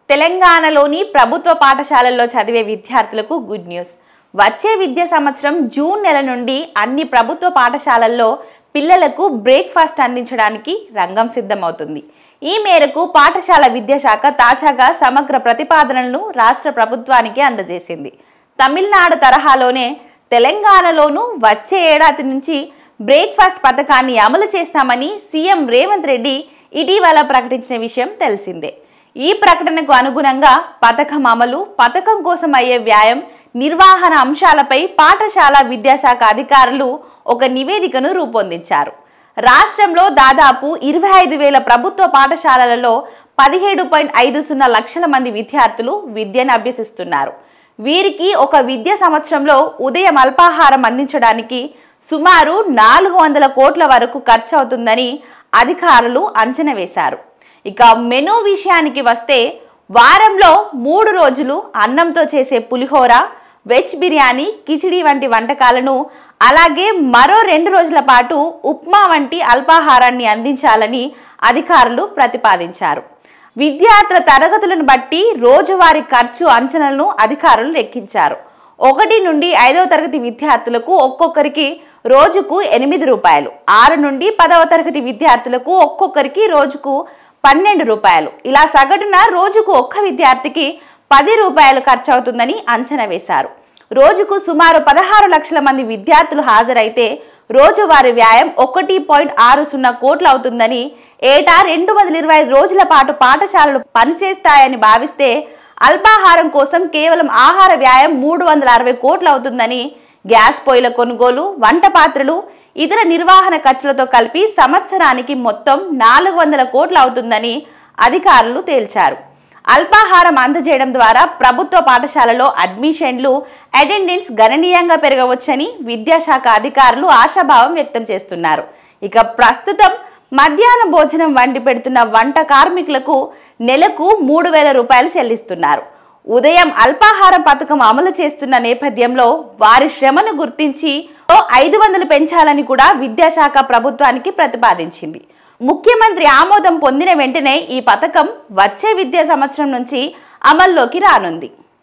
తెలంగాణలోని ప్రభుత్వ పాఠశాలల్లో చదివే విద్యార్థులకు గుడ్ న్యూస్. వచ్చే విద్యా సంవత్సరం జూన్ నెల నుండి అన్ని ప్రభుత్వ పాఠశాలల్లో పిల్లలకు బ్రేక్ఫాస్ట్ అందించడానికి రంగం సిద్ధమవుతుంది. ఈ మేరకు పాఠశాల విద్యాశాఖ తాజాగా సమగ్ర ప్రతిపాదనలను రాష్ట్ర ప్రభుత్వానికి అందజేసింది. తమిళనాడు తరహాలోనే తెలంగాణలోనూ వచ్చే ఏడాది నుంచి బ్రేక్ఫాస్ట్ పథకాన్ని అమలు చేస్తామని సీఎం రేవంత్ రెడ్డి ఇటీవల ప్రకటించిన విషయం తెలిసిందే. ఈ ప్రకటనకు అనుగుణంగా పథకం అమలు, పథకం కోసం అయ్యే వ్యయం, నిర్వహణ అంశాలపై పాఠశాల విద్యాశాఖ అధికారులు ఒక నివేదికను రూపొందించారు. రాష్ట్రంలో దాదాపు 25,000 ప్రభుత్వ పాఠశాలలలో 17.50 లక్షల మంది విద్యార్థులు విద్యను అభ్యసిస్తున్నారు. వీరికి ఒక విద్యా సంవత్సరంలో ఉదయం అల్పాహారం అందించడానికి సుమారు 400 కోట్ల వరకు ఖర్చు అవుతుందని అధికారులు అంచనా వేశారు. ఇక మెనూ విషయానికి వస్తే వారంలో 3 రోజులు అన్నంతో చేసే పులిహోర, వెజ్ బిర్యానీ, కిచిడి వంటి వంటకాలను, అలాగే మరో 2 రోజుల పాటు ఉప్మా వంటి అల్పాహారాన్ని అందించాలని అధికారులు ప్రతిపాదించారు. విద్యార్థుల తరగతులను బట్టి రోజువారీ ఖర్చు అంచనాలను అధికారులు లెక్కించారు. 1 నుండి 5వ తరగతి విద్యార్థులకు ఒక్కొక్కరికి రోజుకు 8 రూపాయలు, 6 నుండి 10వ తరగతి విద్యార్థులకు ఒక్కొక్కరికి రోజుకు 12 రూపాయలు, ఇలా సగటున రోజుకు ఒక్క విద్యార్థికి 10 రూపాయలు ఖర్చు అవుతుందని అంచనా వేశారు. రోజుకు సుమారు 16 లక్షల మంది విద్యార్థులు హాజరైతే రోజువారీ వ్యయం 1.60 కోట్లు అవుతుందని, ఏటా 225 రోజుల పాటు పాఠశాలలు పనిచేస్తాయని భావిస్తే అల్పాహారం కోసం కేవలం ఆహార వ్యయం 360 కోట్లు అవుతుందని, గ్యాస్ పొయ్యిల కొనుగోలు, వంట పాత్రలు, ఇతర నిర్వహణ ఖర్చులతో కలిపి సంవత్సరానికి మొత్తం 400 కోట్లు అవుతుందని అధికారులు తేల్చారు. అల్పాహారం అందజేయడం ద్వారా ప్రభుత్వ పాఠశాలలో అడ్మిషన్లు, అటెండెన్స్ గణనీయంగా పెరగవచ్చని విద్యాశాఖ అధికారులు ఆశాభావం వ్యక్తం చేస్తున్నారు. ఇక ప్రస్తుతం మధ్యాహ్న భోజనం వండి పెడుతున్న వంట కార్మికులకు నెలకు 3,000 రూపాయలు చెల్లిస్తున్నారు. ఉదయం అల్పాహారం పథకం అమలు చేస్తున్న నేపథ్యంలో వారి శ్రమను గుర్తించి 500 పెంచాలని కూడా విద్యాశాఖ ప్రభుత్వానికి ప్రతిపాదించింది. ముఖ్యమంత్రి ఆమోదం పొందిన వెంటనే ఈ పథకం వచ్చే విద్యా సంవత్సరం నుంచి అమల్లోకి రానుంది.